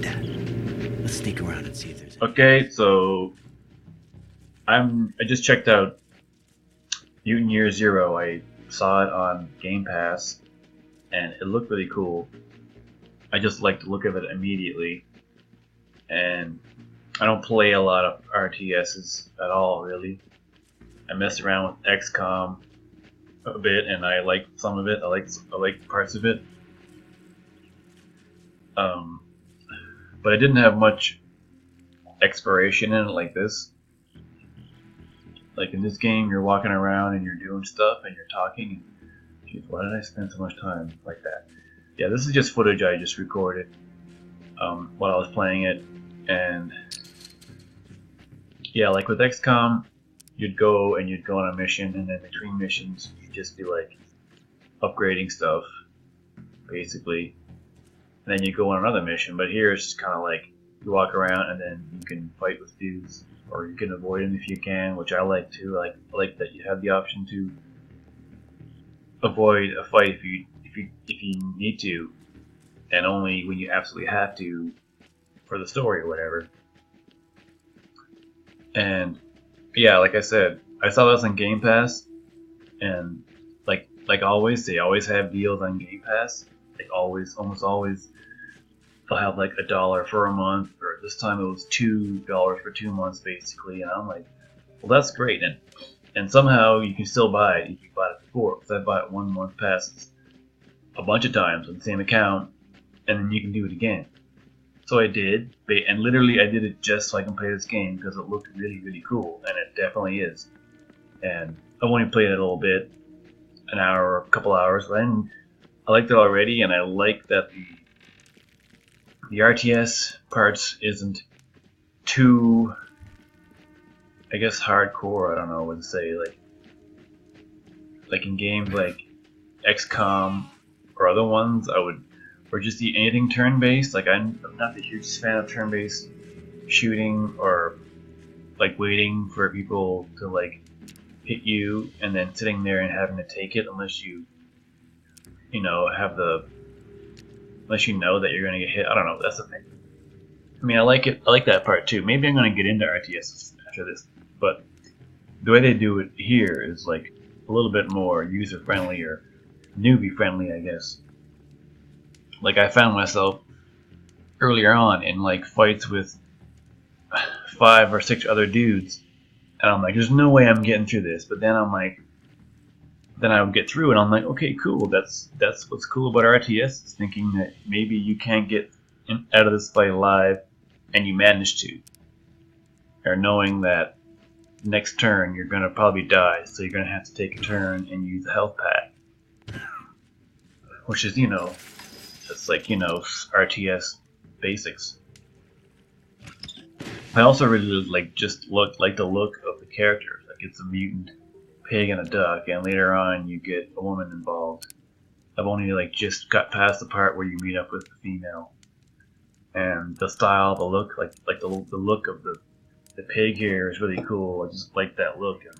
Let's sneak around and see if there's. Okay, so I just checked out Mutant Year Zero. I saw it on Game Pass, and it looked really cool. I just like the look of it immediately, and I don't play a lot of RTSs at all, really. I messed around with XCOM a bit, and I like some of it. I like parts of it. But I didn't have much exploration in it like this. Like in this game, you're walking around and you're doing stuff and you're talking. And, geez, why did I spend so much time like that? Yeah, this is just footage I just recorded while I was playing it, and yeah, like with XCOM, you'd go on a mission, and then between missions, you'd just be like upgrading stuff, basically. And then you go on another mission, but here it's just kind of like you walk around and then you can fight with dudes, or you can avoid them if you can, which I like too. I like that you have the option to avoid a fight if you need to, and only when you absolutely have to for the story or whatever. And yeah, like I said, I saw this on Game Pass, and like always, they always have deals on Game Pass. Like always, almost always, they'll have like $1 for a month, or this time it was $2 for 2 months, basically. And I'm like, well, that's great. And somehow you can still buy it if you bought it before. Because I bought 1 month passes a bunch of times on the same account, and then you can do it again. So I did, and literally I did it just so I can play this game because it looked really, really cool, and it definitely is. And I've only played it a little bit, an hour or a couple hours, but I liked it already, and I like that the RTS parts isn't too, I guess, hardcore. I don't know what to say. Like in games like XCOM or other ones, or just anything turn-based. Like I'm not the hugest fan of turn-based shooting, or like waiting for people to like hit you and then sitting there and having to take it unless you unless you know that you're gonna get hit. I don't know. That's the thing. I mean, I like it. I like that part too. Maybe I'm gonna get into RTS after this, but the way they do it here is like a little bit more user-friendly or newbie-friendly, I guess. Like I found myself earlier on in like fights with 5 or 6 other dudes, and I'm like, there's no way I'm getting through this. But then I'm like, then I would get through, and I'm like, okay, cool. That's what's cool about RTS, is thinking that maybe you can't get out of this fight alive, and you manage to, or knowing that next turn you're gonna probably die, so you're gonna have to take a turn and use a health pack, which is it's like RTS basics. I also really like the look of the characters. Like it's a mutant pig and a duck, and later on you get a woman involved. I've only like just got past the part where you meet up with the female, and the style, the look, like the look of the pig here is really cool. I just like that look, and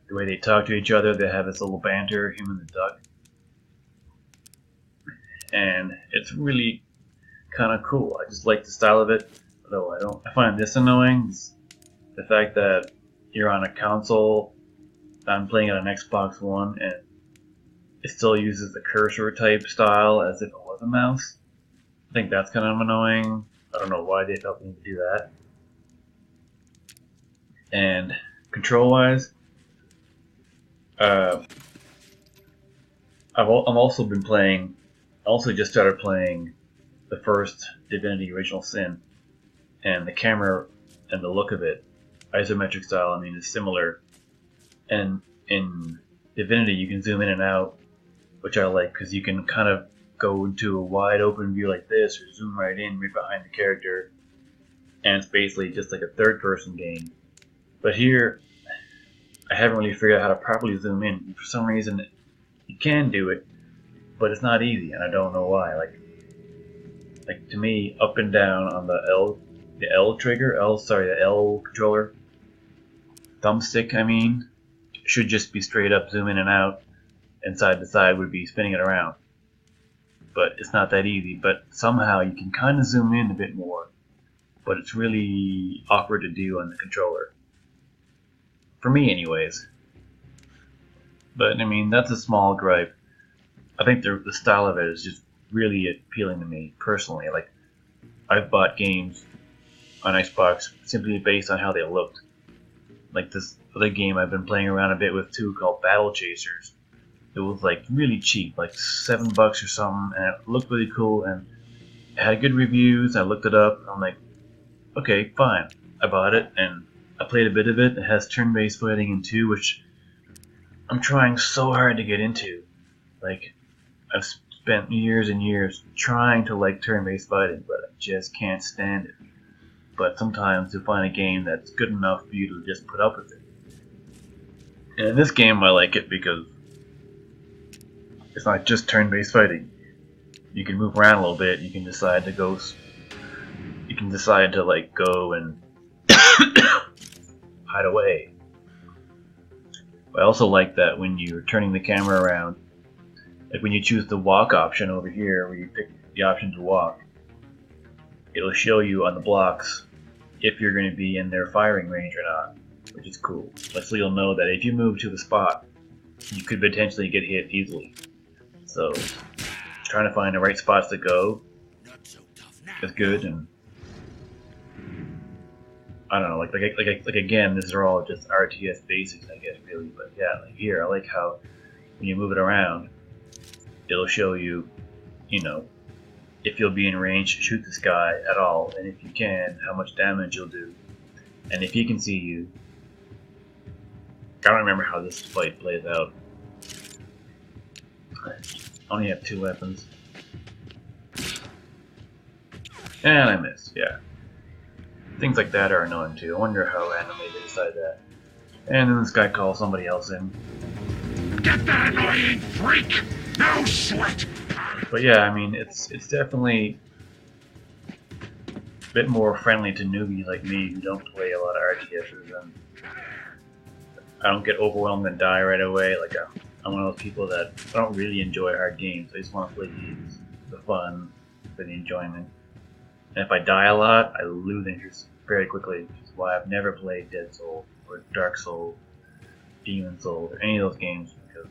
the way they talk to each other. They have this little banter, him and the duck, and it's really kind of cool. I just like the style of it. Though I find this annoying. The fact that you're on a console. I'm playing it on Xbox One, and it still uses the cursor type style as if it was a mouse. I think that's kind of annoying. I don't know why they felt me to do that. And control-wise, I've also been playing. I also just started playing the first Divinity: Original Sin, and the camera and the look of it, isometric style, I mean, is similar. And in Divinity, you can zoom in and out, which I like, because you can kind of go into a wide open view like this, or zoom right in, right behind the character, and it's basically just like a third-person game. But here, I haven't really figured out how to properly zoom in. For some reason, you can do it, but it's not easy, and I don't know why. Like to me, up and down on the L controller, thumbstick, I mean, should just be straight up zoom in and out, and side to side would be spinning it around. but it's not that easy. But somehow you can kind of zoom in a bit more, but it's really awkward to do on the controller. For me, anyways. But I mean, that's a small gripe. I think the style of it is just really appealing to me personally. Like, I've bought games on Xbox simply based on how they looked. Like this other game I've been playing around a bit with too, called Battle Chasers. It was like really cheap, like $7 or something, and it looked really cool and it had good reviews. I looked it up. I'm like, okay, fine. I bought it and I played a bit of it. It has turn-based fighting in too, which I'm trying so hard to get into. Like, I've spent years and years trying to like turn-based fighting, but I just can't stand it. But sometimes you find a game that's good enough for you to just put up with it. And in this game I like it because it's not just turn-based fighting. You can move around a little bit, you can decide to go, you can decide to like go and hide away. I also like that when you're turning the camera around, like when you choose the walk option over here, where you pick the option to walk, it'll show you on the blocks if you're going to be in their firing range or not, which is cool. Like, so you'll know that if you move to the spot, you could potentially get hit easily. So, trying to find the right spots to go is good, and I don't know, like again, these are all just RTS basics, I guess, really. But yeah, like here, I like how when you move it around, it'll show you, you know, if you'll be in range to shoot this guy at all, and if you can, how much damage you'll do, and if he can see you. I don't remember how this fight plays out. I only have 2 weapons. And I missed, yeah. Things like that are annoying too. I wonder how randomly they decide that. And then this guy calls somebody else in. Get that annoying freak! No sweat! But yeah, I mean, it's definitely a bit more friendly to newbies like me who don't play a lot of RTSs, and I don't get overwhelmed and die right away. Like, I'm one of those people that I don't really enjoy hard games. I just want to play games for the fun, for the enjoyment. And if I die a lot, I lose interest very quickly, which is why I've never played Dead Souls or Dark Souls, Demon Souls, or any of those games, because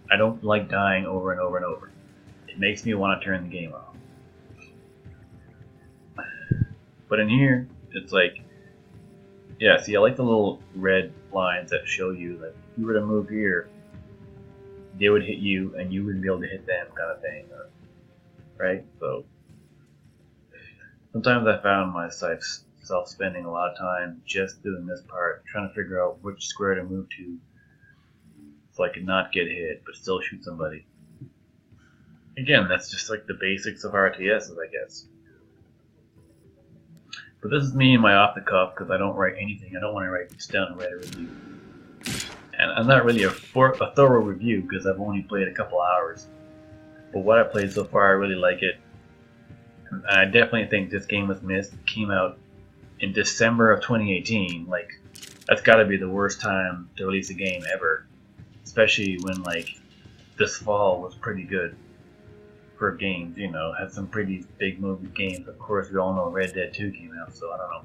I don't like dying over and over and over. It makes me want to turn the game off. But in here, it's like, yeah, see, I like the little red lines that show you that if you were to move here, they would hit you and you wouldn't be able to hit them, kind of thing, right? So sometimes I found myself spending a lot of time just doing this part, trying to figure out which square to move to so I could not get hit but still shoot somebody. Again, that's just like the basics of RTSs, I guess. But this is me and my off the cuff, because I don't write anything. I don't want to write this down and write a review. And I'm not really a thorough review because I've only played a couple hours. But what I played so far, I really like it. And I definitely think this game was missed. It came out in December of 2018. Like, that's got to be the worst time to release a game ever. Especially when, like, this fall was pretty good for games, you know, had some pretty big movie games. Of course, we all know Red Dead 2 came out, so I don't know.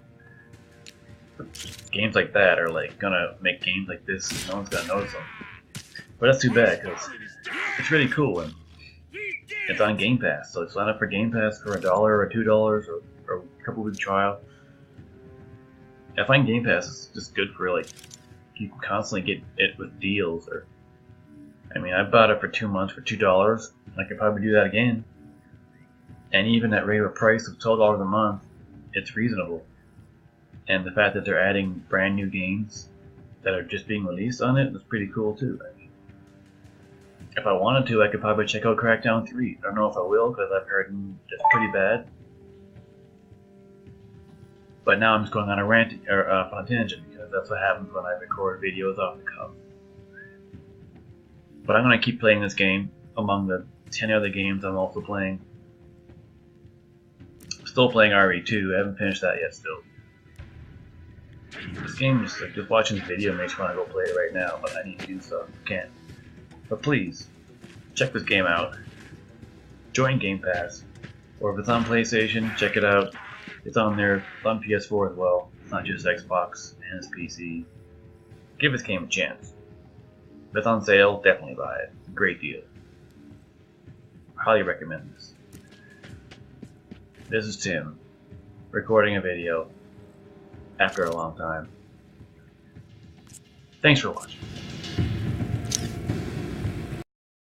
But games like that are like gonna make games like this, no one's gonna notice them. But that's too bad, because it's really cool and it's on Game Pass. So sign up for Game Pass for $1 or $2 or a couple week trial. I find Game Pass is just good for, like, you can constantly get it with deals. Or, I mean, I bought it for 2 months for $2. I could probably do that again. And even at regular price of $12 a month, it's reasonable. And the fact that they're adding brand new games that are just being released on it is pretty cool too. I mean, if I wanted to, I could probably check out Crackdown 3. I don't know if I will, because I've heard it's pretty bad. But now I'm just going on a rant, or on a tangent, because that's what happens when I record videos off the cuff. But I'm going to keep playing this game among the 10 other games I'm also playing. Still playing RE2, I haven't finished that yet still. This game is like, just watching this video makes me want to go play it right now, but I need to do so. I can't. But please, check this game out. join Game Pass. Or if it's on PlayStation, check it out. It's on there, it's on PS4 as well. It's not just Xbox and it's PC. Give this game a chance. If it's on sale, definitely buy it. Great deal. Highly recommend this. This is Tim, recording a video after a long time. Thanks for watching.